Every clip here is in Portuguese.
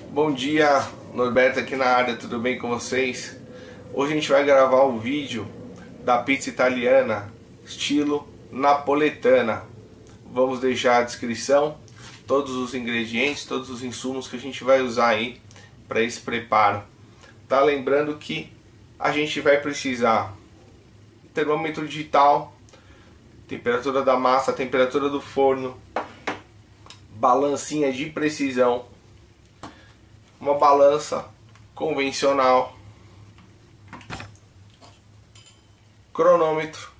Bom dia, Norberto aqui na área, tudo bem com vocês? Hoje a gente vai gravar um vídeo da pizza italiana estilo napoletana. Vamos deixar a descrição, todos os ingredientes, todos os insumos que a gente vai usar aí para esse preparo. Tá lembrando que a gente vai precisar termômetro digital, temperatura da massa, temperatura do forno, balancinha de precisão, uma balança convencional, cronômetro.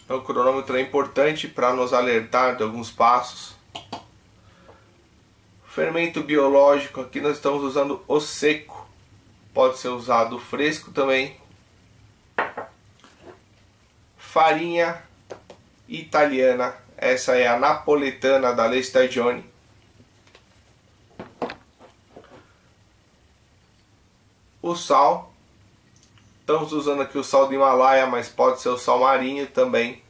O cronômetro é importante para nos alertar de alguns passos. Fermento biológico, aqui nós estamos usando o seco, pode ser usado o fresco também. Farinha italiana, essa é a napoletana da Le Stagioni. O sal, estamos usando aqui o sal do Himalaia, mas pode ser o sal marinho também.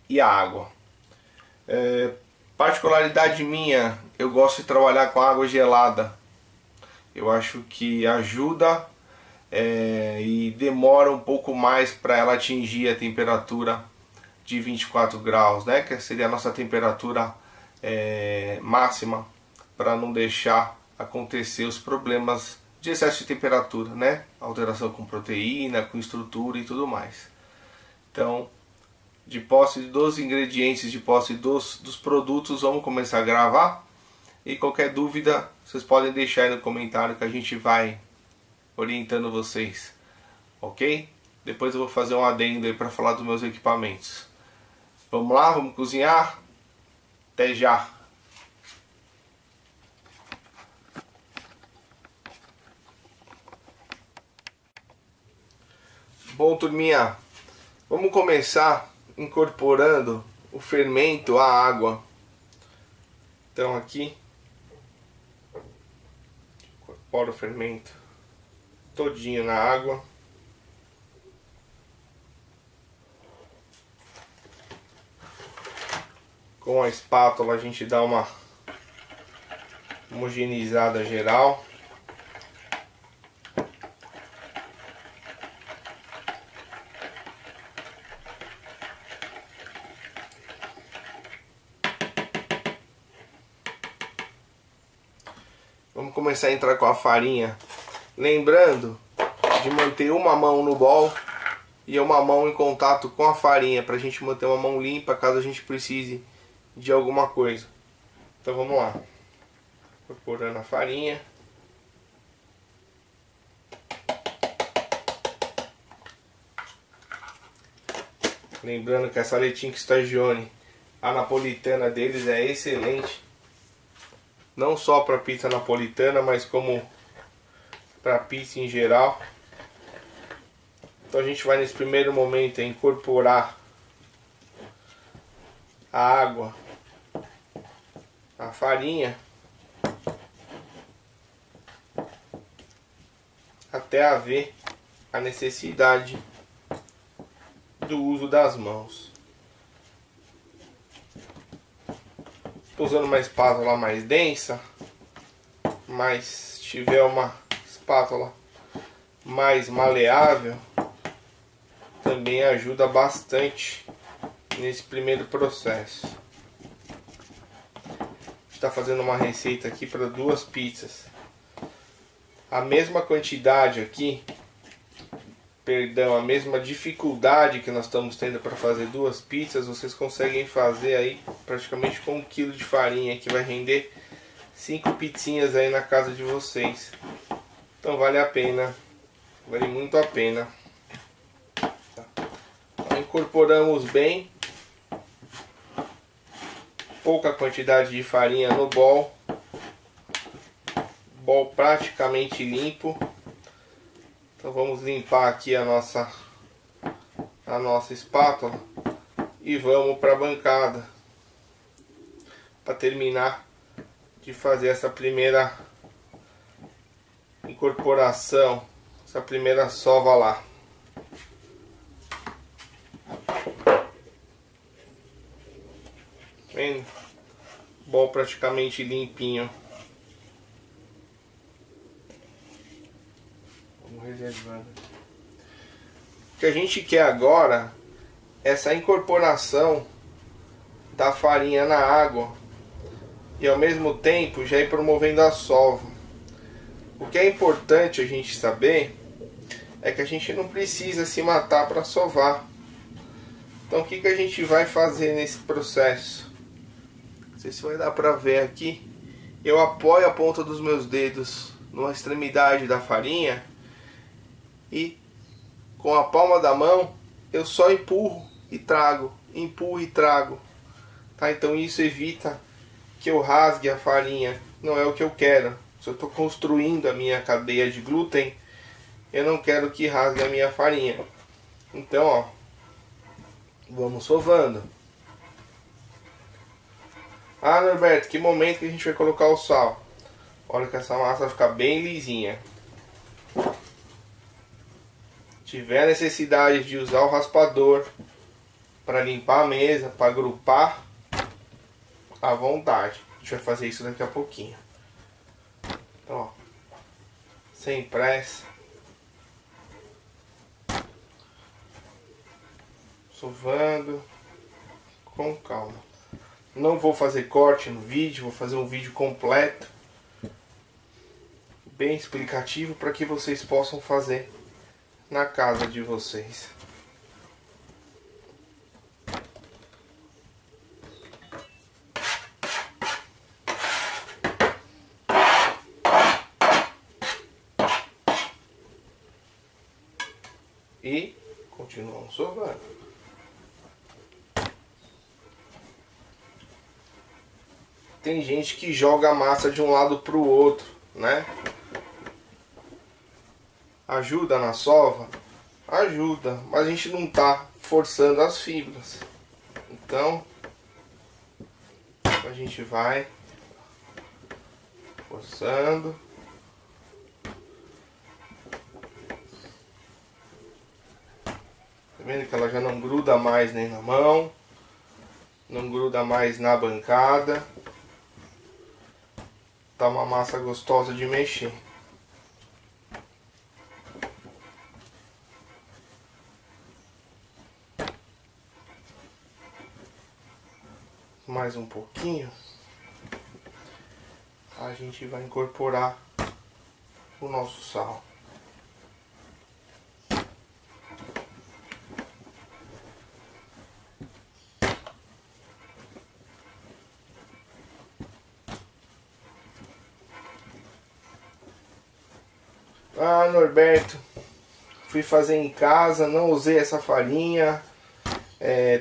E a água. Particularidade minha, eu gosto de trabalhar com água gelada. Eu acho que ajuda e demora um pouco mais para ela atingir a temperatura de 24 graus, né? Que seria a nossa temperatura máxima, para não deixar acontecer os problemas de excesso de temperatura, né? Alteração com proteína, com estrutura e tudo mais. Então, de posse dos ingredientes, de posse dos produtos, vamos começar a gravar. E qualquer dúvida, vocês podem deixar aí no comentário que a gente vai orientando vocês, ok? Depois eu vou fazer um adendo aí para falar dos meus equipamentos. Vamos lá, vamos cozinhar? Até já! Bom, turminha, vamos começar incorporando o fermento à água. Então aqui, incorporo o fermento todinho na água. Com a espátula a gente dá uma homogeneizada geral. Vamos começar a entrar com a farinha, lembrando de manter uma mão no bol e uma mão em contato com a farinha, para a gente manter uma mão limpa caso a gente precise de alguma coisa. Então vamos lá, incorporando a farinha. Lembrando que essa Le Stagioni, a napolitana deles é excelente. Não só para pizza napolitana, mas como para pizza em geral. Então a gente vai nesse primeiro momento incorporar a água, a farinha, até haver a necessidade do uso das mãos. Estou usando uma espátula mais densa, mas se tiver uma espátula mais maleável, também ajuda bastante nesse primeiro processo. A gente está fazendo uma receita aqui para 2 pizzas. A mesma quantidade aqui, a mesma dificuldade que nós estamos tendo para fazer 2 pizzas, vocês conseguem fazer aí praticamente com 1 kg de farinha, que vai render 5 pizzinhas aí na casa de vocês. Então vale a pena, vale muito a pena. Tá. Então, incorporamos bem, pouca quantidade de farinha no bol, bol praticamente limpo. Então vamos limpar aqui a nossa espátula e vamos para a bancada para terminar de fazer essa primeira incorporação, essa primeira sova lá. Vendo? bol praticamente limpinho. Vamos reservando. O que a gente quer agora é essa incorporação da farinha na água e ao mesmo tempo já ir promovendo a sova. O que é importante a gente saber é que a gente não precisa se matar para sovar. Então o que a gente vai fazer nesse processo? Não sei se vai dar para ver aqui. Eu apoio a ponta dos meus dedos numa extremidade da farinha e com a palma da mão eu só empurro e trago, empurro e trago. Tá? Então isso evita que eu rasgue a farinha. Não é o que eu quero. Se eu estou construindo a minha cadeia de glúten, eu não quero que rasgue a minha farinha. Então, ó, vamos sovando. Ah, Norberto, que momento que a gente vai colocar o sal? Olha que essa massa vai ficar bem lisinha. Se tiver necessidade de usar o raspador para limpar a mesa, para agrupar, à vontade. A gente vai fazer isso daqui a pouquinho. Então, ó, sem pressa, sovando com calma. Não vou fazer corte no vídeo, vou fazer um vídeo completo, bem explicativo, para que vocês possam fazer na casa de vocês. E continuamos sovando. Tem gente que joga a massa de um lado para o outro, né? Ajuda na sova? Ajuda, mas a gente não tá forçando as fibras. Então a gente vai forçando. Tá vendo que ela já não gruda mais nem na mão, não gruda mais na bancada. Tá uma massa gostosa de mexer. Mais um pouquinho. A gente vai incorporar o nosso sal. Ah, Norberto, fui fazer em casa, não usei essa farinha,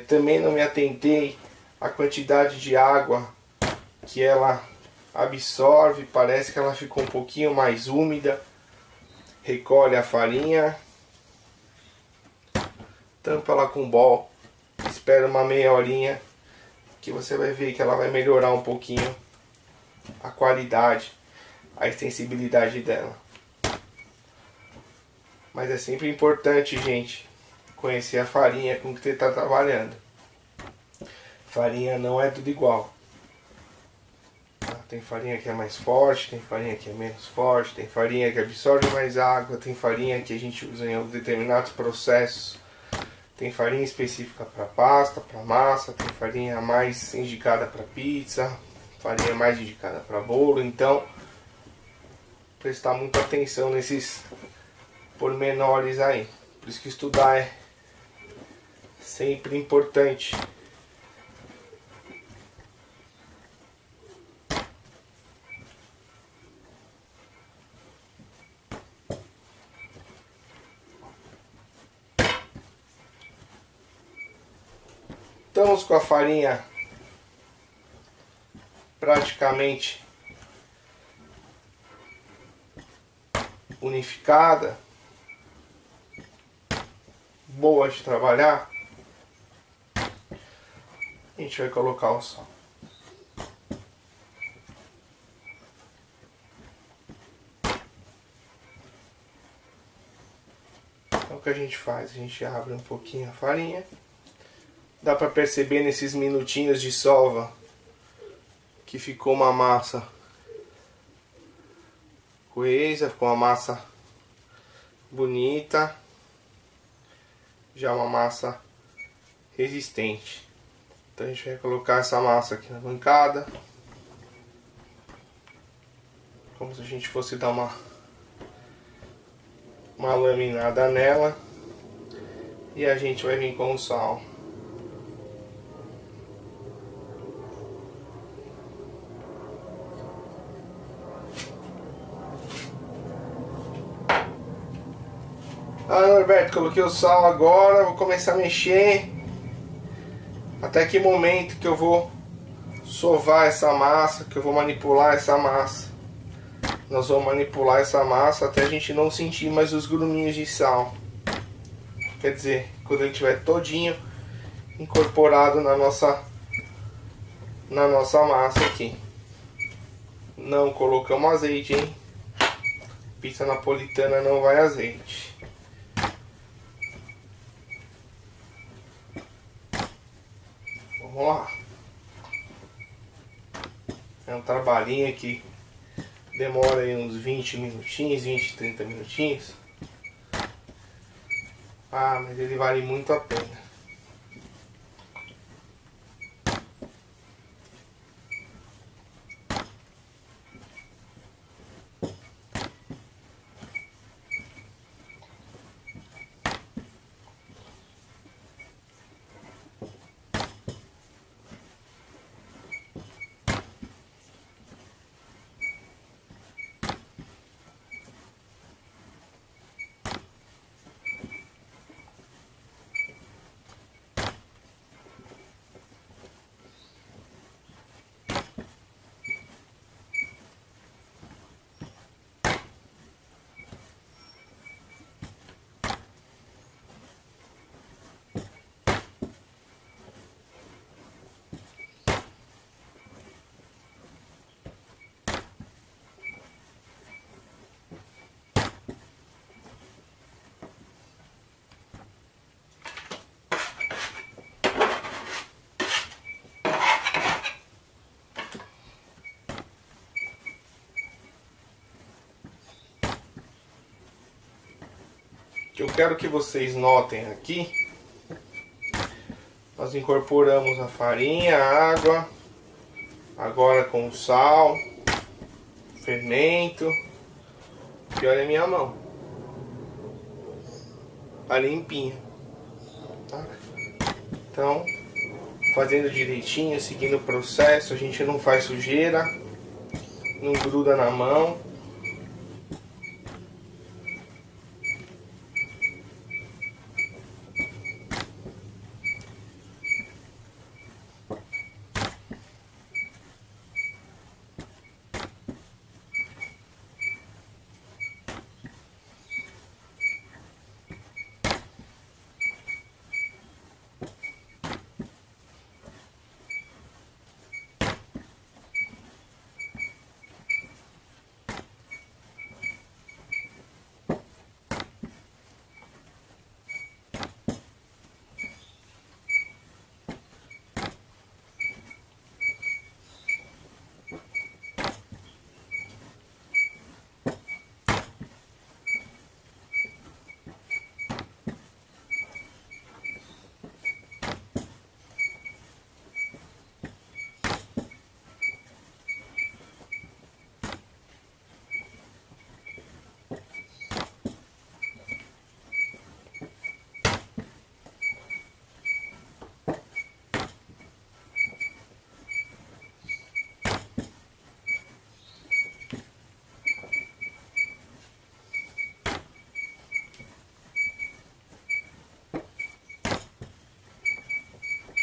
também não me atentei à quantidade de água que ela absorve, parece que ela ficou um pouquinho mais úmida. Recolhe a farinha, tampa ela com bol, espera uma meia horinha que você vai ver que ela vai melhorar um pouquinho a qualidade, a extensibilidade dela. Mas é sempre importante, gente, conhecer a farinha com que você está trabalhando. Farinha não é tudo igual. Tem farinha que é mais forte, tem farinha que é menos forte, tem farinha que absorve mais água, tem farinha que a gente usa em determinados processos. Tem farinha específica para pasta, para massa, tem farinha mais indicada para pizza, farinha mais indicada para bolo. Então, prestar muita atenção nesses pormenores aí. Por isso que estudar é sempre importante. Estamos com a farinha praticamente unificada, boa de trabalhar. A gente vai colocar o sal. Então o que a gente faz? A gente abre um pouquinho a farinha. Dá para perceber nesses minutinhos de sova que ficou uma massa coesa, ficou uma massa bonita, já uma massa resistente. Então a gente vai colocar essa massa aqui na bancada, como se a gente fosse dar uma laminada nela, e a gente vai vir com o sal. Ah, Norberto, coloquei o sal agora, vou começar a mexer. Até que momento que eu vou sovar essa massa, que eu vou manipular essa massa. Nós vamos manipular essa massa até a gente não sentir mais os gruminhos de sal. Quer dizer, quando ele estiver todinho incorporado na nossa massa aqui. Não colocamos azeite, hein? Pizza napolitana não vai azeite. Vamos lá. É um trabalhinho que demora aí uns 20 minutinhos, 20, 30 minutinhos. Ah, mas ele vale muito a pena. O que eu quero que vocês notem aqui, nós incorporamos a farinha, a água, agora com o sal, fermento, e olha a minha mão, tá limpinha, tá? Então, fazendo direitinho, seguindo o processo, a gente não faz sujeira, não gruda na mão.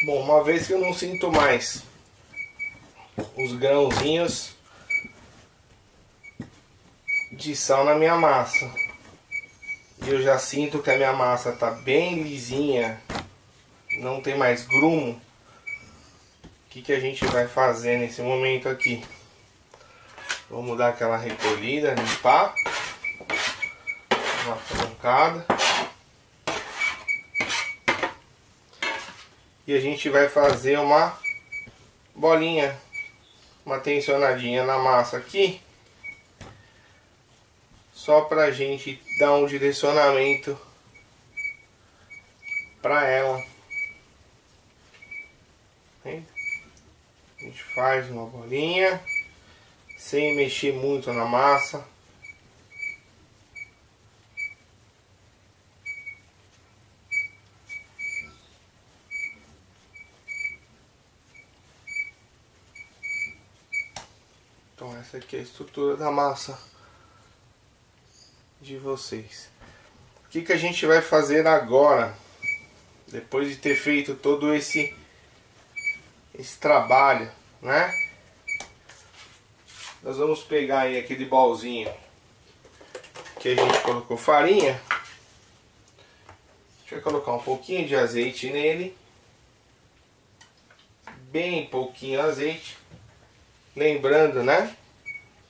Bom, uma vez que eu não sinto mais os grãozinhos de sal na minha massa, e eu já sinto que a minha massa tá bem lisinha, não tem mais grumo, o que a gente vai fazer nesse momento aqui? Vamos dar aquela recolhida, limpar uma pancada. E a gente vai fazer uma bolinha uma tensionadinha na massa aqui, só pra gente dar um direcionamento pra ela. A gente faz uma bolinha sem mexer muito na massa. Então essa aqui é a estrutura da massa de vocês. O que a gente vai fazer agora, depois de ter feito todo esse trabalho, né? Nós vamos pegar aí aquele bolzinho que a gente colocou farinha. A gente vai colocar um pouquinho de azeite nele, bem pouquinho azeite. Lembrando, né,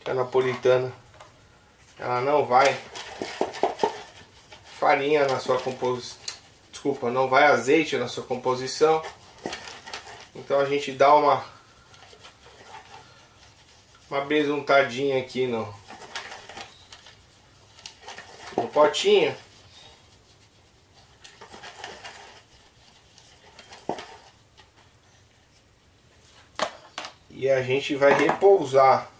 que a napolitana ela não vai farinha na sua composição, desculpa, não vai azeite na sua composição. Então a gente dá uma besuntadinha aqui no potinho. E a gente vai repousar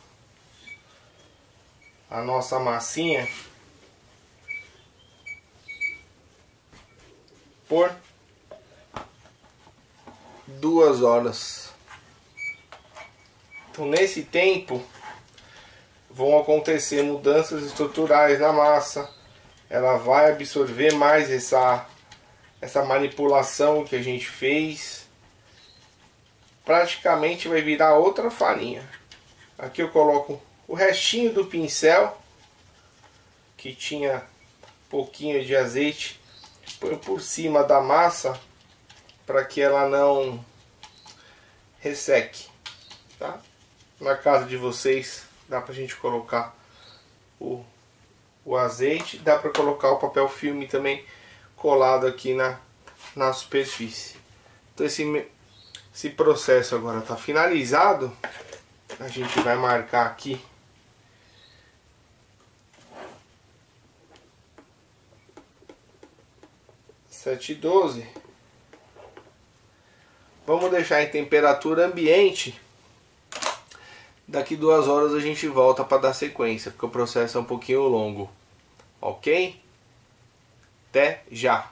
a nossa massinha por 2 horas. Então nesse tempo vão acontecer mudanças estruturais na massa. Ela vai absorver mais essa manipulação que a gente fez. Praticamente vai virar outra farinha. Aqui eu coloco o restinho do pincel que tinha um pouquinho de azeite, põe por cima da massa para que ela não resseque, tá? Na casa de vocês dá pra gente colocar o azeite, dá pra colocar o papel filme também colado aqui na superfície. Então esse processo agora está finalizado. A gente vai marcar aqui sete e 12. Vamos deixar em temperatura ambiente. Daqui 2 horas a gente volta para dar sequência, porque o processo é um pouquinho longo. Ok? Até já!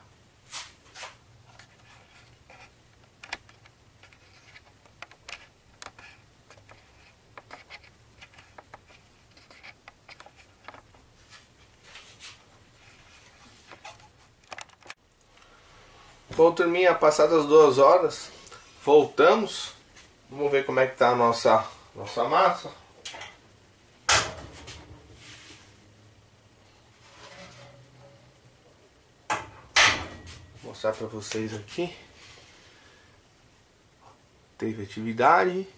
Bom, turminha, passadas 2 horas, voltamos. Vamos ver como é que tá a nossa massa. Vou mostrar para vocês aqui. Teve atividade,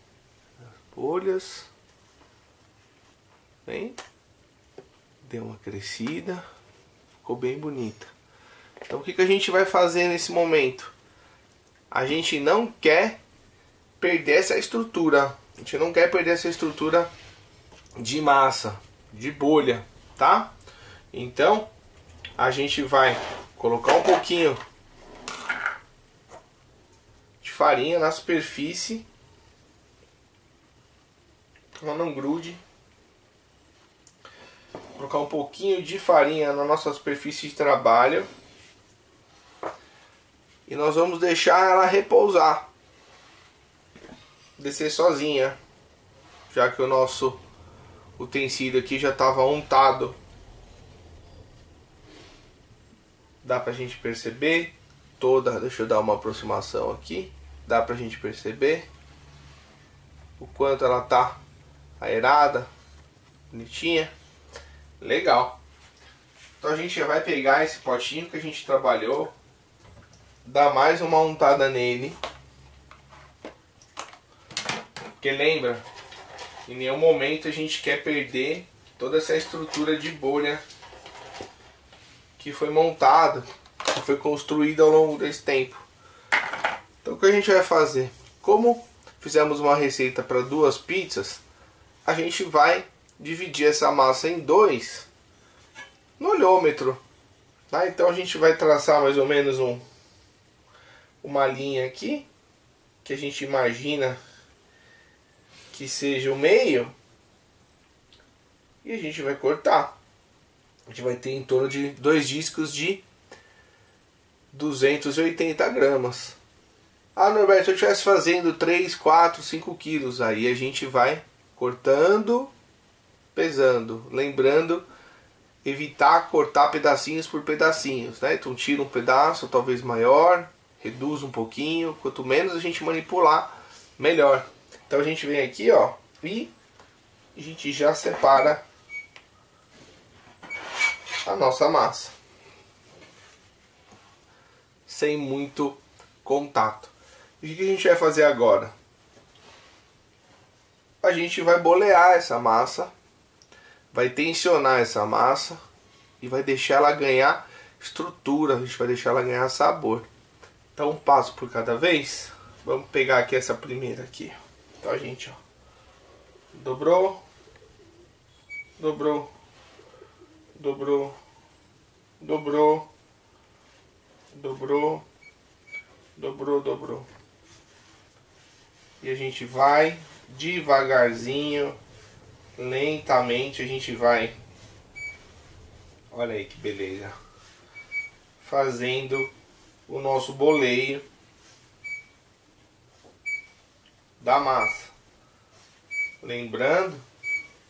as bolhas, bem, deu uma crescida, ficou bem bonita. Então o que a gente vai fazer nesse momento? A gente não quer perder essa estrutura. A gente não quer perder essa estrutura de massa, de bolha, tá? Então a gente vai colocar um pouquinho de farinha na superfície, para ela não grude. Colocar um pouquinho de farinha na nossa superfície de trabalho. E nós vamos deixar ela repousar, descer sozinha, já que o nosso utensílio aqui já estava untado. Dá pra gente perceber toda, deixa eu dar uma aproximação aqui, dá pra gente perceber o quanto ela tá aerada, bonitinha, legal. Então a gente já vai pegar esse potinho que a gente trabalhou, dar mais uma untada nele, porque lembra, em nenhum momento a gente quer perder toda essa estrutura de bolha que foi montada, que foi construída ao longo desse tempo. Então o que a gente vai fazer? Como fizemos uma receita para 2 pizzas, a gente vai dividir essa massa em 2 no olhômetro. Tá? Então a gente vai traçar mais ou menos uma linha aqui, que a gente imagina que seja o meio, e a gente vai cortar. A gente vai ter em torno de 2 discos de 280 gramas. Ah, Norberto, se eu estivesse fazendo 3, 4, 5 quilos, aí a gente vai cortando, pesando. Lembrando, evitar cortar pedacinhos por pedacinhos, né? Então tira um pedaço, talvez maior, reduz um pouquinho. Quanto menos a gente manipular, melhor. Então a gente vem aqui, ó, e a gente já separa a nossa massa, sem muito contato. E o que a gente vai fazer agora? A gente vai bolear essa massa, vai tensionar essa massa e vai deixar ela ganhar estrutura, a gente vai deixar ela ganhar sabor. Então um passo por cada vez. Vamos pegar aqui essa primeira aqui. Então a gente, ó, dobrou, dobrou, dobrou, dobrou, dobrou, dobrou, dobrou. E a gente vai devagarzinho, lentamente, a gente vai, olha aí que beleza, fazendo o nosso boleio da massa. Lembrando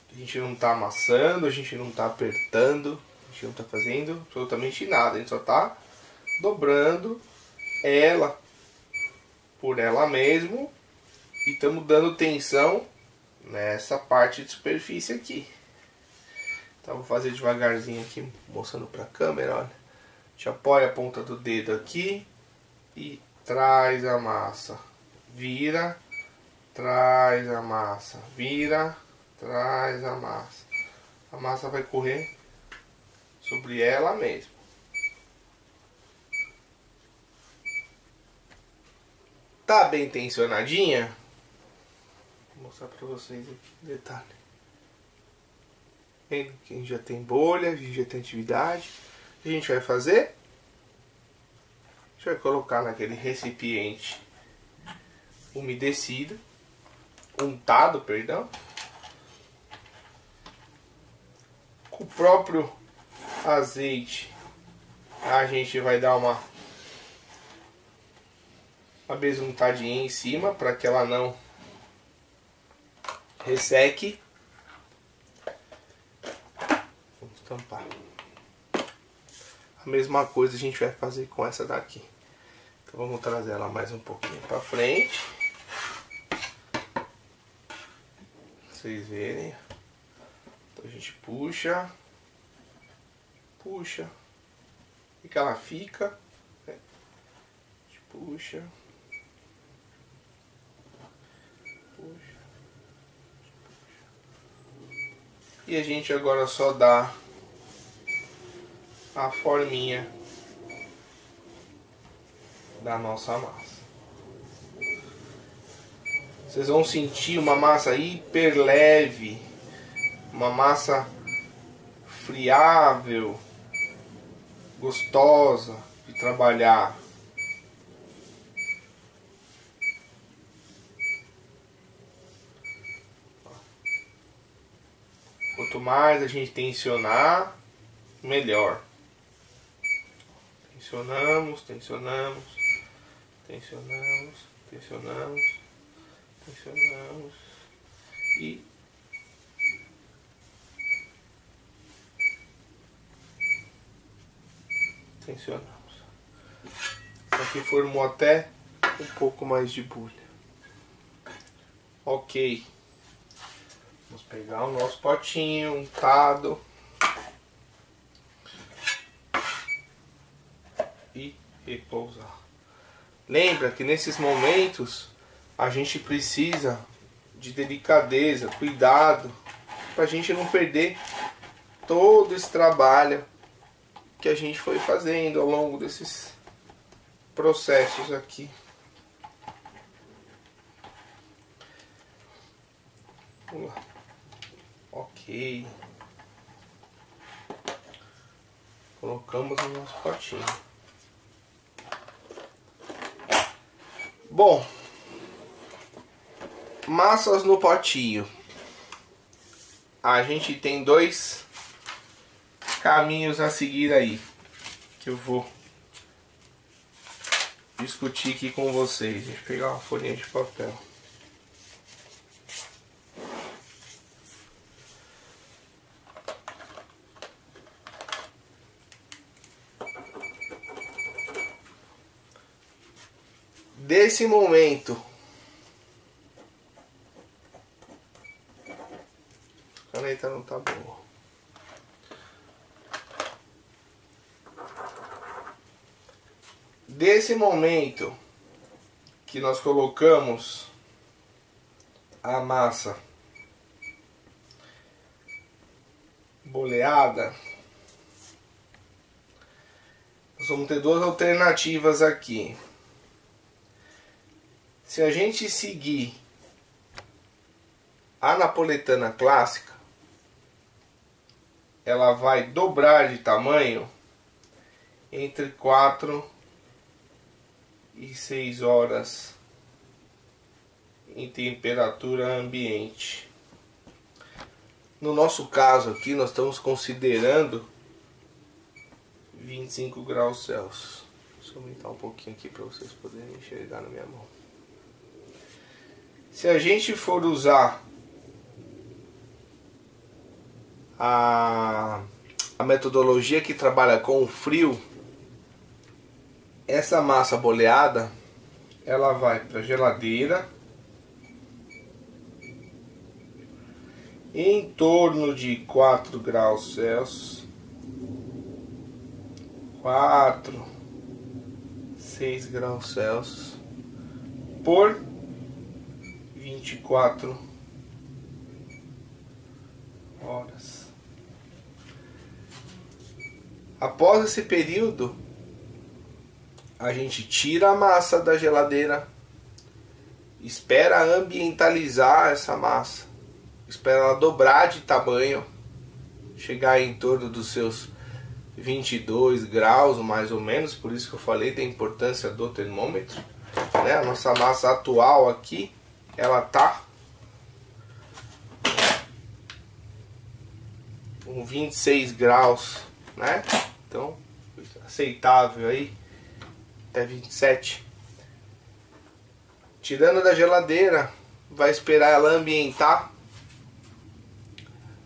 que a gente não está amassando, a gente não está apertando, a gente não está fazendo absolutamente nada, a gente só está dobrando ela por ela mesmo e estamos dando tensão nessa parte de superfície aqui. Então vou fazer devagarzinho aqui, mostrando para a câmera, olha. A gente apoia a ponta do dedo aqui e traz a massa, vira, traz a massa, vira, traz a massa. A massa vai correr sobre ela mesma. Tá bem tensionadinha? Vou mostrar pra vocês aqui um detalhe. Vendo que a gente já tem bolha, a gente já tem atividade. O que a gente vai fazer? A gente vai colocar naquele recipiente umedecido, untado, perdão, com o próprio azeite. A gente vai dar uma besuntadinha em cima para que ela não resseque. Vamos tampar. A mesma coisa a gente vai fazer com essa daqui. Então vamos trazer ela mais um pouquinho para frente. Vocês verem. Então a gente puxa, puxa, e que ela fica, né? A gente puxa, puxa, e a gente agora só dá a forminha da nossa massa. Vocês vão sentir uma massa hiper leve, uma massa friável, gostosa de trabalhar. Quanto mais a gente tensionar, melhor. Tensionamos, tensionamos, tensionamos, tensionamos, tensionamos e tensionamos. Isso aqui formou até um pouco mais de bolha. Ok. Vamos pegar o nosso potinho untado e repousar. Lembra que nesses momentos a gente precisa de delicadeza, cuidado, para a gente não perder todo esse trabalho que a gente foi fazendo ao longo desses processos aqui. Vamos lá. Ok. Colocamos no nosso potinho. Bom, massas no potinho. A gente tem dois caminhos a seguir aí, que eu vou discutir aqui com vocês. Deixa eu pegar uma folhinha de papel. Desse momento, a caneta não tá boa. Desse momento que nós colocamos a massa boleada, nós vamos ter duas alternativas aqui. Se a gente seguir a napoletana clássica, ela vai dobrar de tamanho entre 4 e 6 horas em temperatura ambiente. No nosso caso aqui, nós estamos considerando 25 graus Celsius. Deixa eu aumentar um pouquinho aqui para vocês poderem enxergar na minha mão. Se a gente for usar a metodologia que trabalha com o frio, essa massa boleada, ela vai para a geladeira em torno de 4 graus Celsius, 4, 6 graus Celsius por 24 horas. Após esse período, a gente tira a massa da geladeira, espera ambientalizar essa massa, espera ela dobrar de tamanho, chegar em torno dos seus 22 graus mais ou menos. Por isso que eu falei da importância do termômetro, né? A nossa massa atual aqui, ela tá com 26 graus, né? Então, aceitável aí, até 27. Tirando da geladeira, vai esperar ela ambientar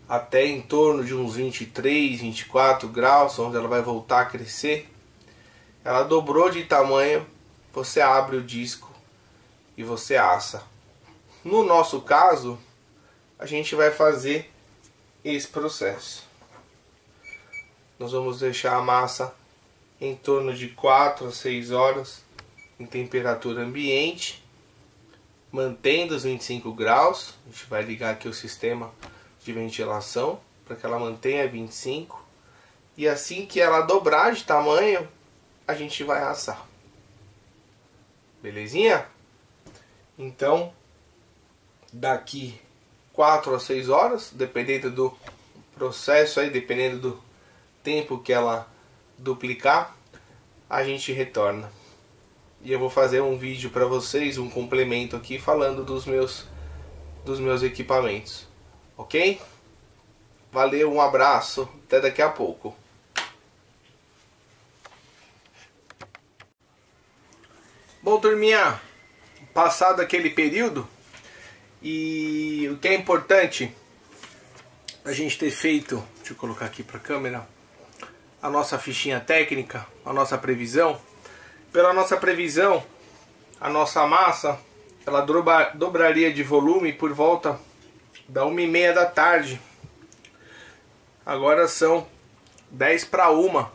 até em torno de uns 23, 24 graus, onde ela vai voltar a crescer. Ela dobrou de tamanho, você abre o disco e você assa. No nosso caso, a gente vai fazer esse processo. Nós vamos deixar a massa em torno de 4 a 6 horas em temperatura ambiente, mantendo os 25 graus. A gente vai ligar aqui o sistema de ventilação para que ela mantenha 25. E assim que ela dobrar de tamanho, a gente vai assar. Belezinha? Então, daqui 4 a 6 horas, dependendo do processo aí, dependendo do tempo que ela duplicar, a gente retorna. E eu vou fazer um vídeo para vocês, um complemento aqui, falando dos meus equipamentos. Ok? Valeu, um abraço, até daqui a pouco. Bom, turminha, passado aquele período, e o que é importante a gente ter feito, deixa eu colocar aqui para a câmera, a nossa fichinha técnica, a nossa previsão. Pela nossa previsão, a nossa massa, ela dobraria de volume por volta da 1h30 da tarde. Agora são 10 para 1.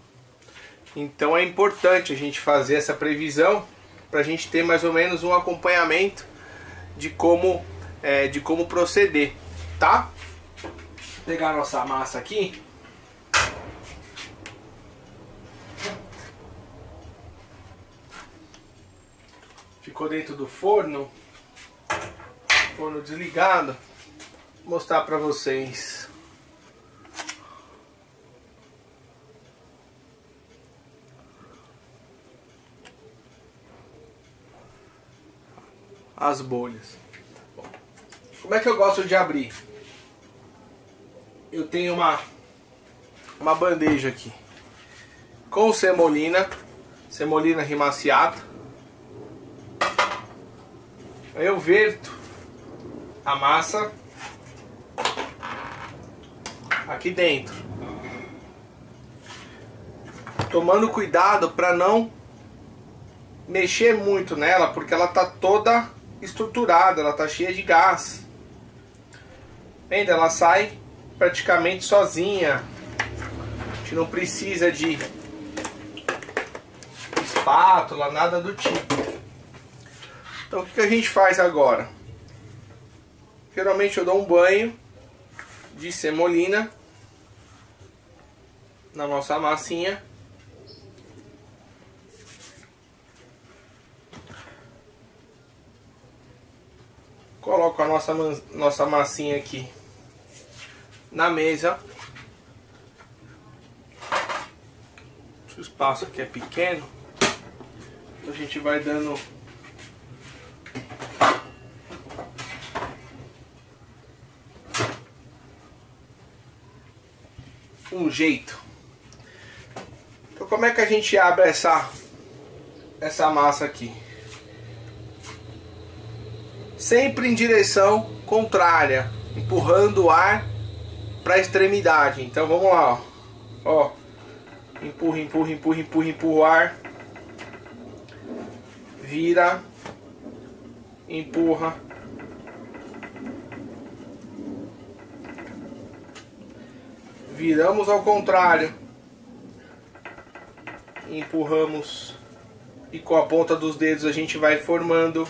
Então é importante a gente fazer essa previsão para a gente ter mais ou menos um acompanhamento de como proceder, tá? Vou pegar a nossa massa aqui. Ficou dentro do forno desligado. mostrar para vocês as bolhas. Bom, como é que eu gosto de abrir? Eu tenho uma bandeja aqui com semolina rimaciata. Eu verto a massa aqui dentro, tomando cuidado para não mexer muito nela, porque ela tá toda estruturada, ela tá cheia de gás. Vendo? Ela sai praticamente sozinha. A gente não precisa de espátula, nada do tipo. Então o que a gente faz agora? Geralmente eu dou um banho de semolina na nossa massinha. Coloco a nossa massinha aqui na mesa. O espaço aqui é pequeno, então a gente vai dando um jeito. Então como é que a gente abre essa massa aqui? Sempre em direção contrária, empurrando o ar para a extremidade. Então vamos lá, ó. Empurra, empurra, empurra, empurra, empurra o ar. Vira. Empurra. Viramos ao contrário. Empurramos. E com a ponta dos dedos a gente vai formando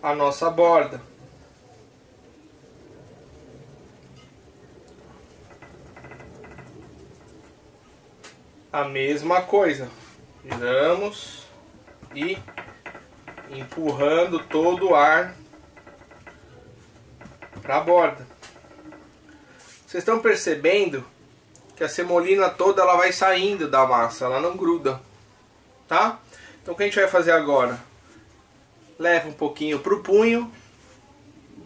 a nossa borda. A mesma coisa. Viramos e empurrando todo o ar para a borda. Vocês estão percebendo que a semolina toda ela vai saindo da massa, ela não gruda, tá? Então o que a gente vai fazer agora? Leva um pouquinho pro punho,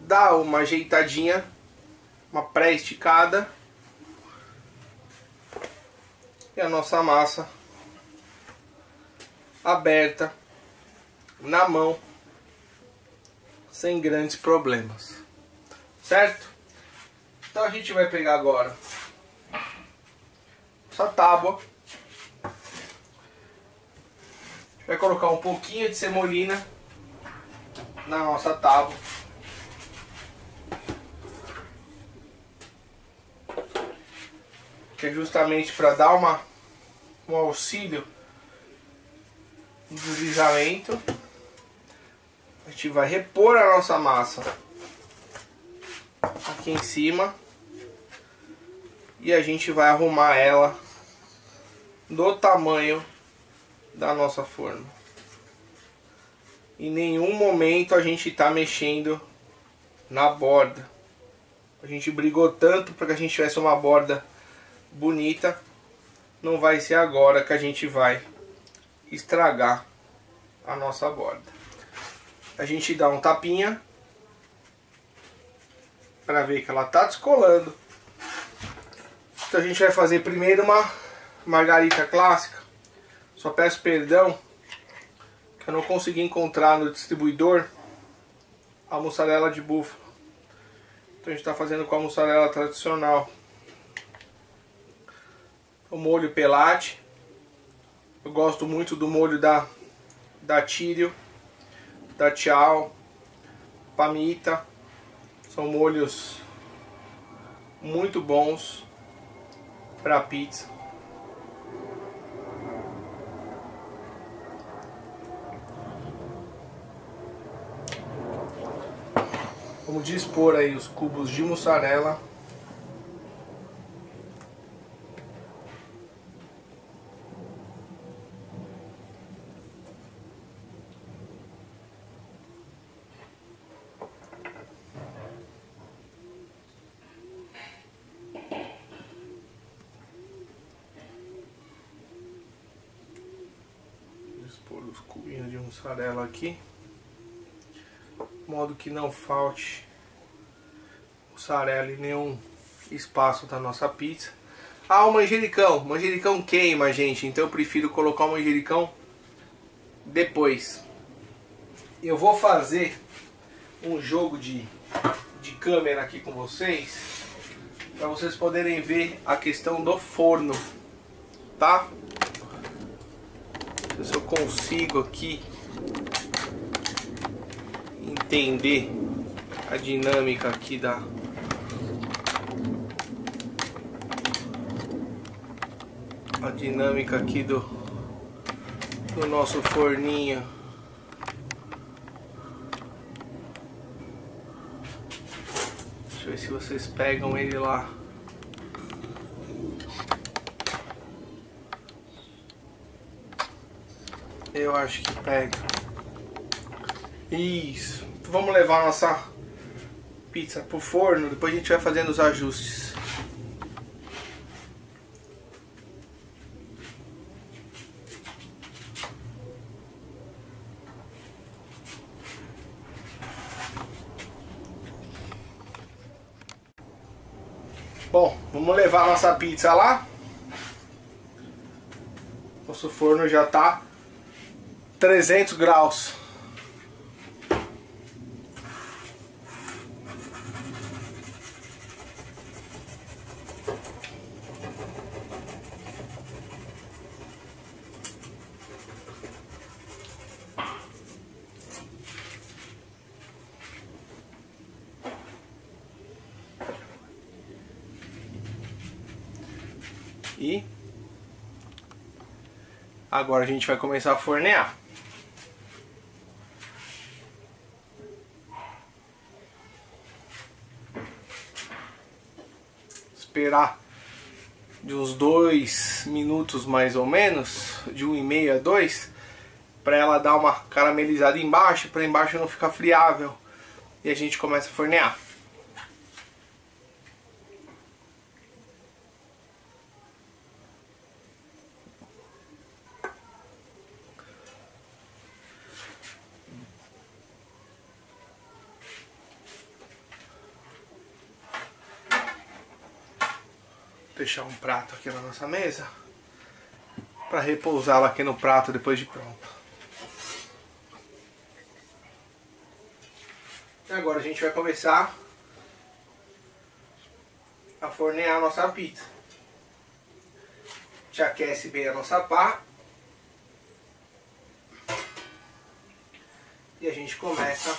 dá uma ajeitadinha, uma pré-esticada, e a nossa massa aberta na mão, sem grandes problemas, certo? Então a gente vai pegar agora essa tábua, vai colocar um pouquinho de semolina na nossa tábua, que é justamente para dar um auxílio no deslizamento. A gente vai repor a nossa massa aqui em cima e a gente vai arrumar ela do tamanho da nossa forma. Em nenhum momento a gente está mexendo na borda. A gente brigou tanto para que a gente tivesse uma borda bonita. Não vai ser agora que a gente vai estragar a nossa borda. A gente dá um tapinha para ver que ela está descolando. Então a gente vai fazer primeiro uma margarita clássica. Só peço perdão que eu não consegui encontrar no distribuidor a mussarela de búfalo. Então a gente está fazendo com a mussarela tradicional. O molho pelate. Eu gosto muito do molho da Tírio, da Tchau, Pamita. São molhos muito bons para pizza. Vamos dispor aí os cubos de mussarela. os cubinhos de mussarela aqui, de modo que não falte mussarela em nenhum espaço da nossa pizza. Ah, o manjericão. O manjericão queima, gente, então eu prefiro colocar o manjericão depois. Eu vou fazer um jogo de câmera aqui com vocês, para vocês poderem ver a questão do forno, tá? Se eu consigo aqui entender a dinâmica aqui do nosso forninho. Deixa eu ver se vocês pegam ele lá. Eu acho que pega. Isso. Então vamos levar a nossa pizza pro forno, depois a gente vai fazendo os ajustes. Bom, vamos levar a nossa pizza lá. Nosso forno já tá 300 graus. E agora a gente vai começar a fornear. Esperar de uns 2 minutos mais ou menos, de 1,5 a 2, para ela dar uma caramelizada embaixo, para embaixo não ficar friável, e a gente começa a fornear. Deixar um prato aqui na nossa mesa para repousá-la aqui no prato depois de pronto. E agora a gente vai começar a fornear a nossa pizza. A gente aquece bem a nossa pá e a gente começa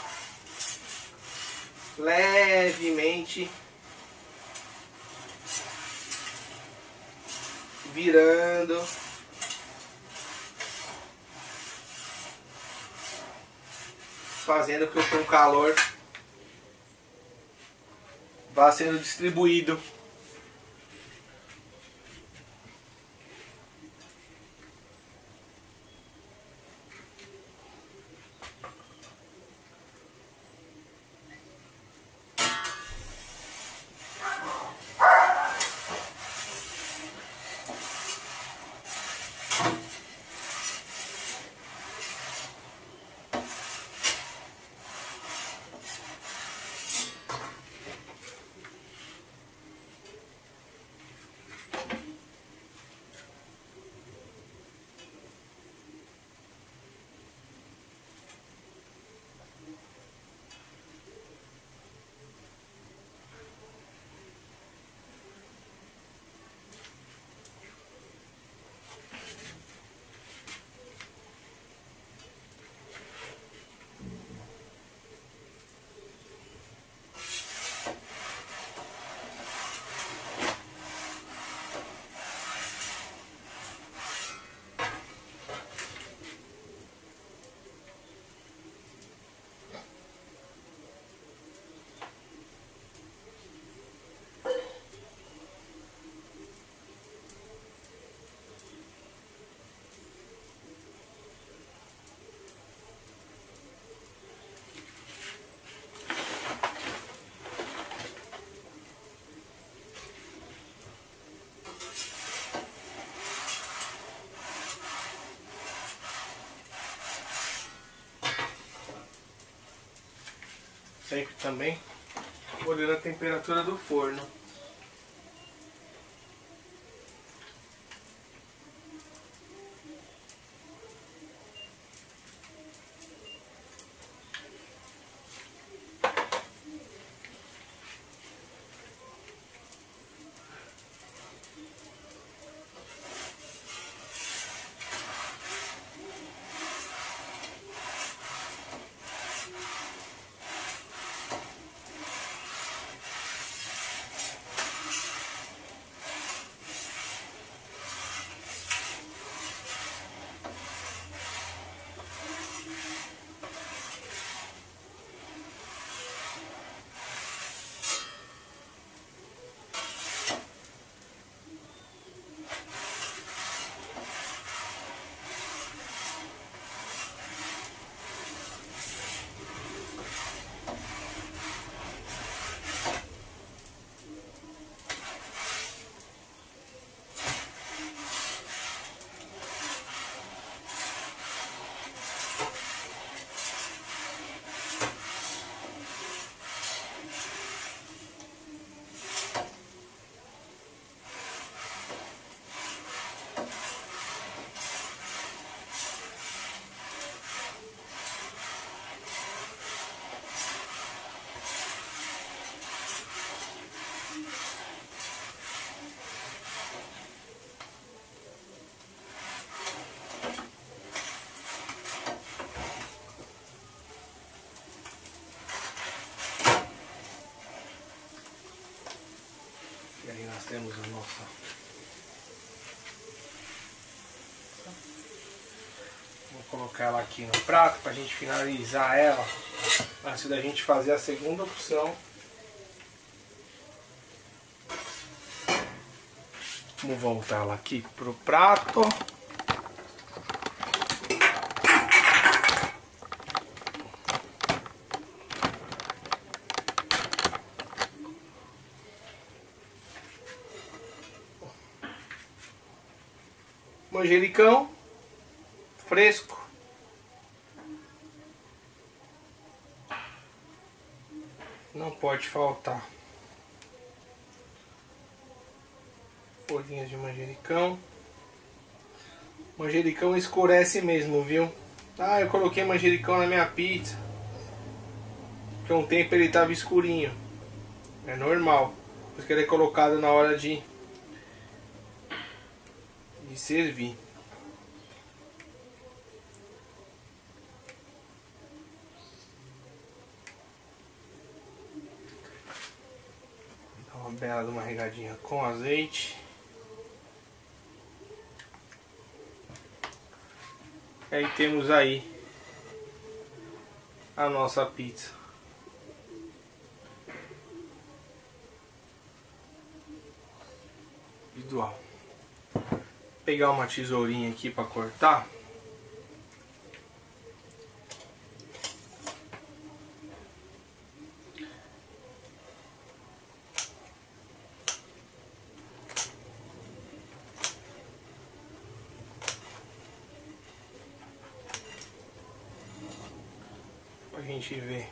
levemente virando, fazendo com que o calor vá sendo distribuído. sempre também, olhando a temperatura do forno. E aí nós temos a nossa... Vou colocar ela aqui no prato para a gente finalizar ela antes da gente fazer a segunda opção. Vamos voltar ela aqui pro prato. Manjericão fresco, não pode faltar. Folhinhas de manjericão. Manjericão escurece mesmo, viu? Ah, eu coloquei manjericão na minha pizza porque um tempo ele estava escurinho. É normal, porque ele é colocado na hora de servir. Dá uma bela de uma regadinha com azeite. E aí temos aí a nossa pizza. Individual. Pegar uma tesourinha aqui para cortar. Pra gente ver.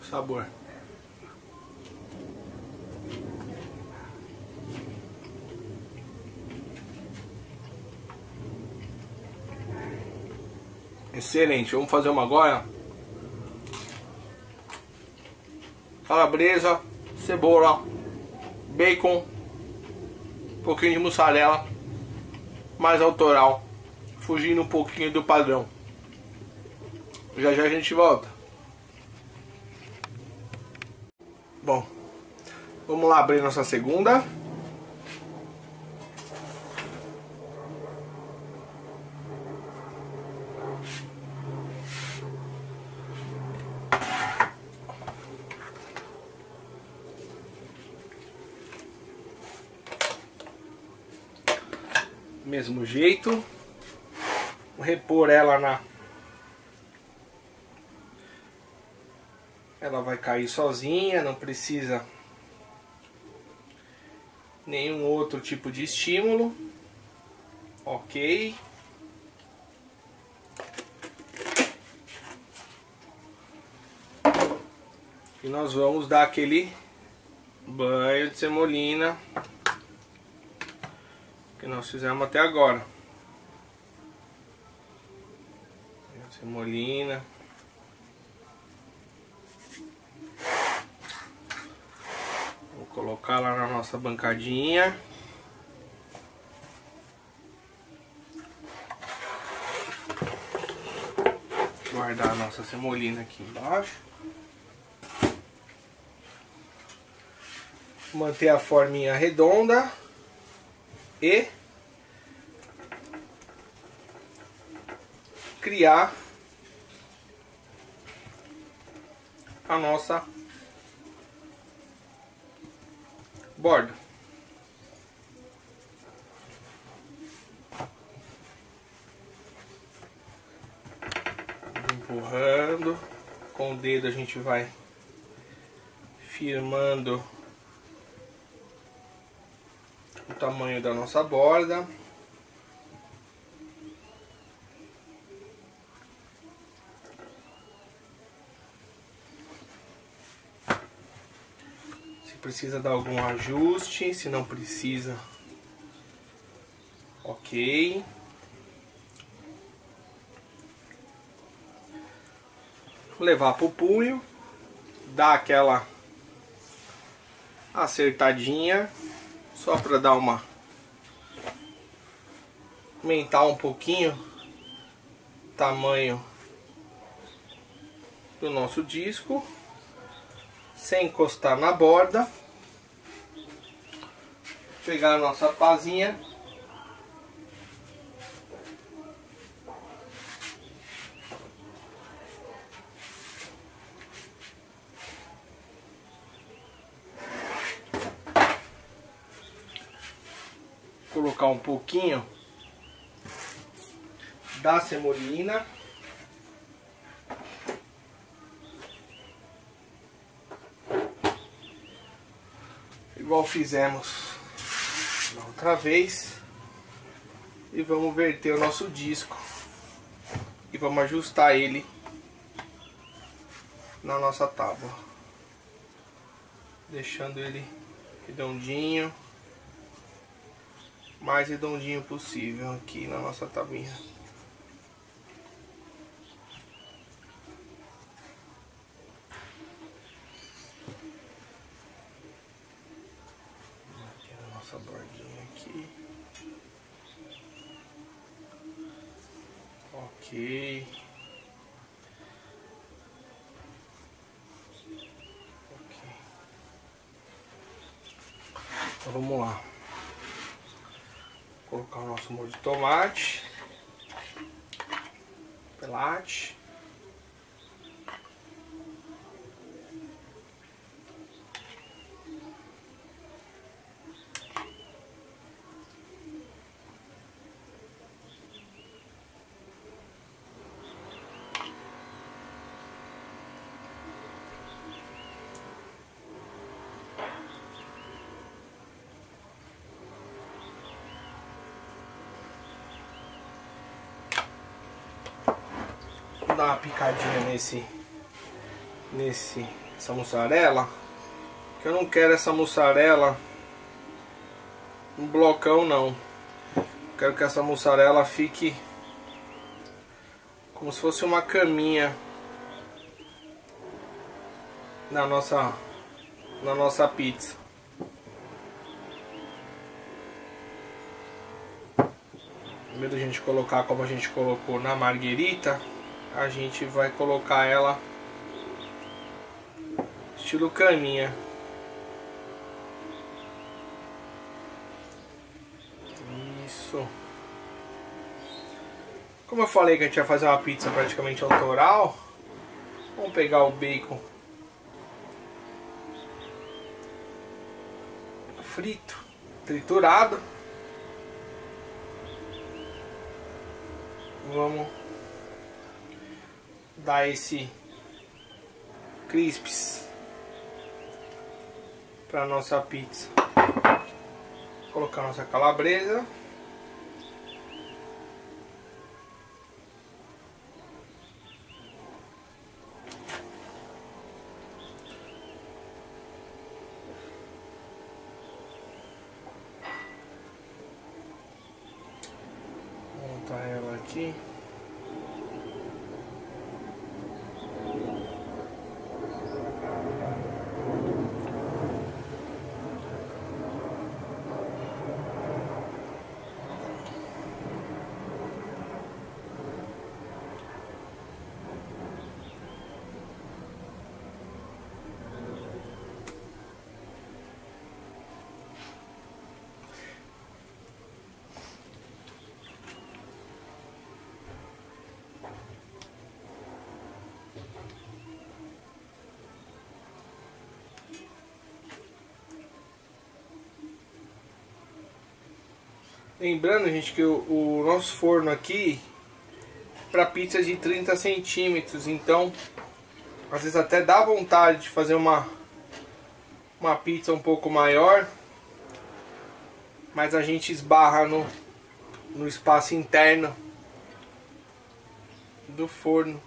Sabor. Excelente, vamos fazer uma agora. Calabresa, cebola, bacon, um pouquinho de mussarela, mais autoral, fugindo um pouquinho do padrão. Já já a gente volta. Bom, vamos lá abrir nossa segunda. Mesmo jeito. Vou repor ela na... Ela vai cair sozinha, não precisa nenhum outro tipo de estímulo. Ok. E nós vamos dar aquele banho de semolina que nós fizemos até agora. Semolina. Vou colocar lá na nossa bancadinha. Guardar a nossa semolina aqui embaixo. Manter a forminha redonda e criar a nossa borda. Empurrando com o dedo, a gente vai firmando o tamanho da nossa borda. Se precisa dar algum ajuste, se não precisa, ok. Levar pro punho, dar aquela acertadinha, só para dar uma, aumentar um pouquinho o tamanho do nosso disco, sem encostar na borda. Pegar a nossa pazinha, colocar um pouquinho da semolina, igual fizemos na outra vez, e vamos verter o nosso disco e vamos ajustar ele na nossa tábua, deixando ele redondinho, mais redondinho possível aqui na nossa tabuinha. Aqui a nossa bordinha aqui. Ok. Então vamos lá. Colocar o nosso molho de tomate, pelate, dar uma picadinha essa mussarela, que eu não quero essa mussarela um blocão não. Quero que essa mussarela fique como se fosse uma caminha na nossa pizza. Primeiro a gente colocar como a gente colocou na marguerita, a gente vai colocar ela estilo caminha. Isso. Como eu falei que a gente vai fazer uma pizza praticamente autoral, vamos pegar o bacon frito, triturado. Vamos dar esse crisps para nossa pizza. Colocar nossa calabresa. Montar ela aqui. Lembrando, gente, que o nosso forno aqui para pizza de 30 centímetros, então às vezes até dá vontade de fazer uma pizza um pouco maior, mas a gente esbarra no espaço interno do forno.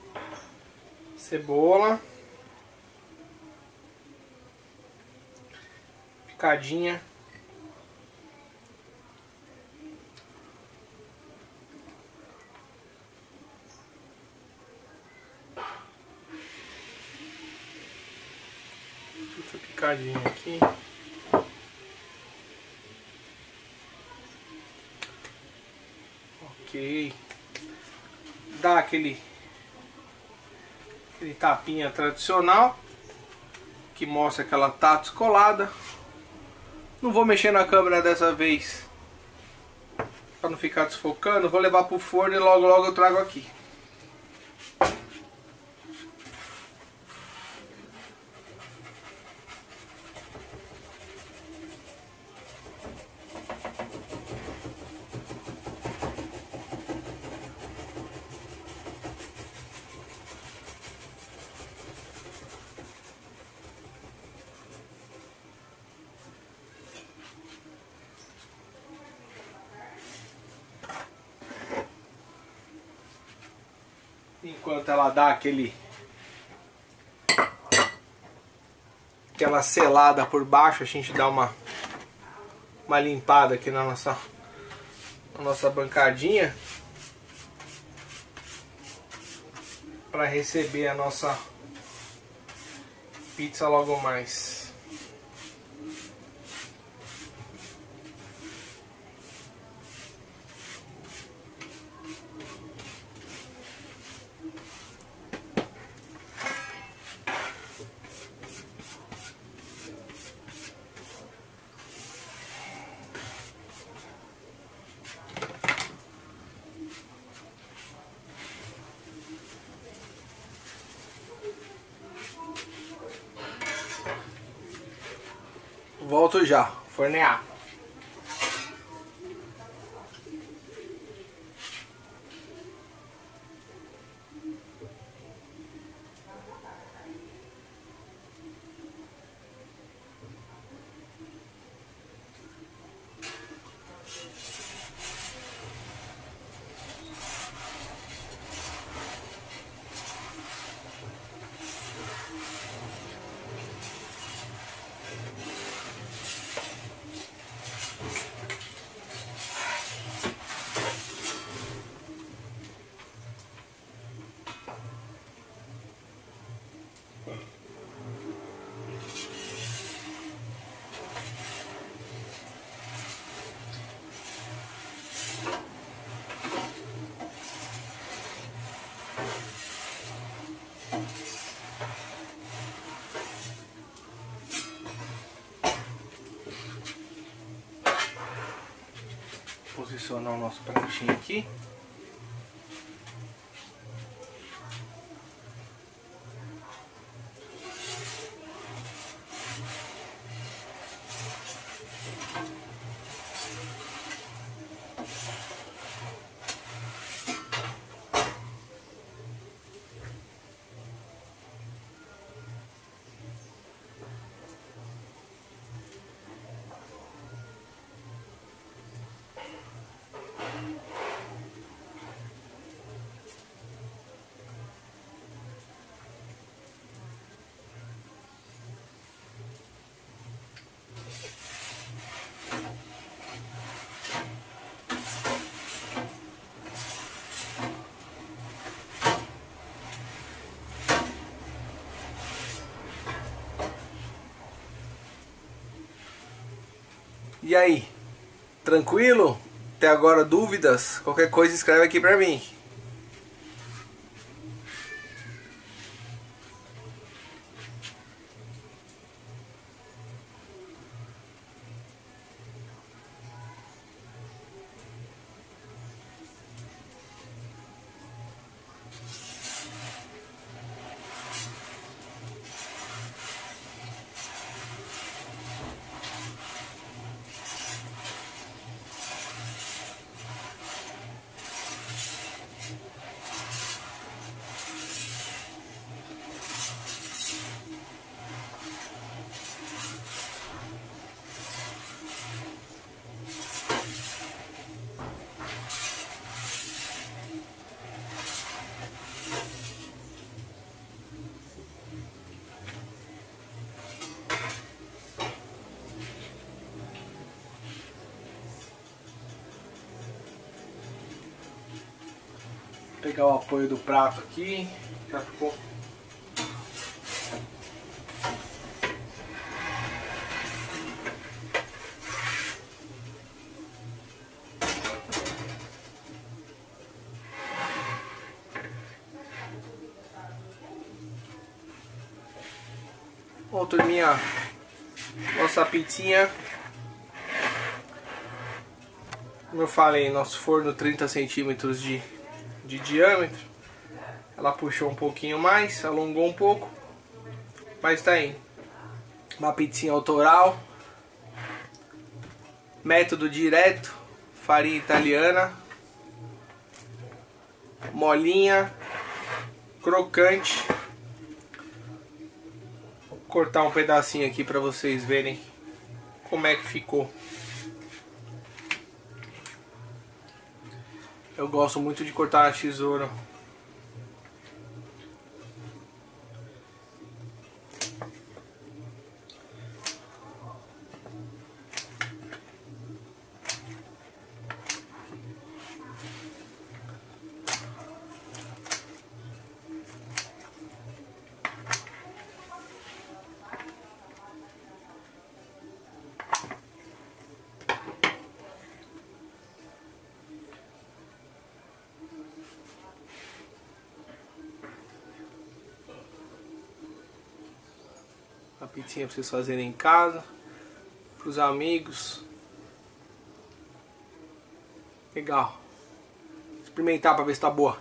Cebola picadinha, picadinha aqui. Ok. Dá aquele tapinha tradicional que mostra que ela tá descolada. Não vou mexer na câmera dessa vez para não ficar desfocando. Vou levar pro forno e logo logo eu trago aqui. Enquanto ela dá aquela selada por baixo, a gente dá uma limpada aqui na nossa bancadinha para receber a nossa pizza logo mais. Volto já, fornear. Posicionar o nosso pratinho aqui. E aí? Tranquilo? Até agora dúvidas? Qualquer coisa escreve aqui pra mim. Vou pegar o apoio do prato aqui, já ficou. Bom, turminha, nossa pizzinha, como eu falei, nosso forno 30 centímetros de diâmetro. Ela puxou um pouquinho mais, alongou um pouco, mas tá aí. Uma pizzinha autoral, método direto, farinha italiana, molinha, crocante. Vou cortar um pedacinho aqui para vocês verem como é que ficou. Eu gosto muito de cortar na tesoura. A pizzinha pra vocês fazerem em casa, pros amigos. Legal. Experimentar pra ver se tá boa.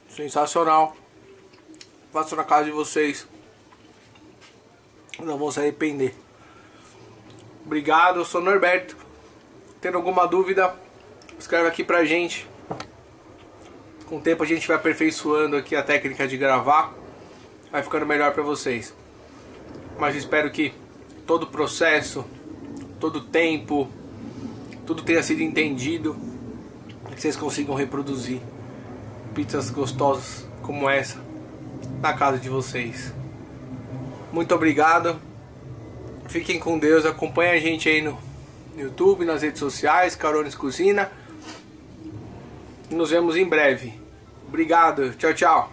Sensacional. Faço na casa de vocês. Não vão se arrepender. Obrigado, eu sou o Norberto. Tendo alguma dúvida, escreve aqui pra gente. Com o tempo a gente vai aperfeiçoando aqui a técnica de gravar. Vai ficando melhor pra vocês. Mas espero que todo o processo, todo o tempo, tudo tenha sido entendido. E que vocês consigam reproduzir pizzas gostosas como essa na casa de vocês. Muito obrigado. Fiquem com Deus. Acompanhe a gente aí no YouTube, nas redes sociais, Carones Cozinha. Nos vemos em breve. Obrigado. Tchau, tchau.